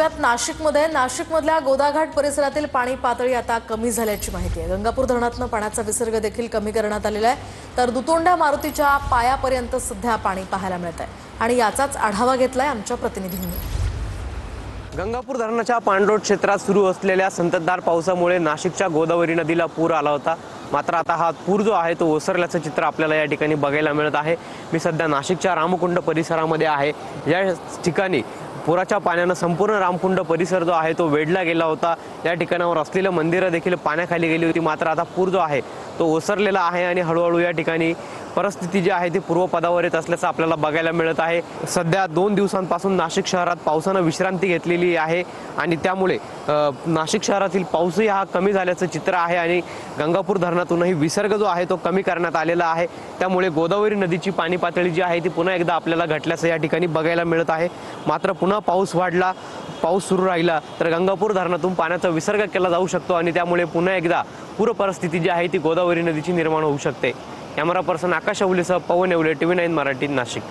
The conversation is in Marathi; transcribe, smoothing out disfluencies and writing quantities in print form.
बघूयात नाशिकमधल्या गोदाघाट परिसरातील पाणी पातळी आता कमी झाल्याची माहिती आहे। गंगापूर धरणातून पाण्याचा विसर्ग देखील कमी करण्यात आलेला आहे, तर दुतोंड्या मारुतीच्या पायापर्यंत सध्या पाणी पाहायला मिळत आहे आणि याचाच आढावा घेतलाय आमच्या प्रतिनिधींनी। गंगापूर धरणाच्या पाणलोट क्षेत्रात सुरू असलेल्या संततधार पावसामुळे नाशिकच्या गोदावरी नदीला पूर आला होता। मात्र आता हा पूर जो आहे तो ओसरल्याचं चित्र आपल्याला या ठिकाणी बघायला मिळत आहे। मी सध्या नाशिकच्या रामकुंड परिसरामध्ये आहे। या ठिकाणी पुराच्या पाण्याने संपूर्ण रामकुंड परिसर जो आहे तो वेढला गेला होता। या ठिकाणावर असलेले मंदिरं देखील पाण्याखाली गेली होती। मात्र आता पूर जो आहे तो ओसरलेला आहे आणि हळूहळू या ठिकाणी परिस्थिती जी आहे ती पूर्वपदावर येत असल्याचं आपल्याला बघायला मिळत आहे। सध्या 2 दिवसांपासून नाशिक शहरात पावसाने विश्रांती घेतलेली आहे आणि त्यामुळे नाशिक शहरातील पाऊसही हा कमी झाल्याचं चित्र आहे आणि गंगापूर धरणातूनही विसर्ग जो आहे तो कमी करण्यात आलेला आहे। त्यामुळे गोदावरी नदीची पाणी पातळी जी आहे ती पुन्हा एकदा आपल्याला घटल्याचं या ठिकाणी बघायला मिळत आहे। मात्र पुन्हा पाऊस वाढला, पाऊस सुरू राहिला तर गंगापूर धरणातून पाण्याचा विसर्ग केला जाऊ शकतो आणि त्यामुळे पुन्हा एकदा पूर परिस्थिती जी आहे ती गोदावरी नदीची निर्माण होऊ शकते। कॅमेरा पर्सन आकाश अवलेसह पवन येवले, TV9 मराठी, नाशिक।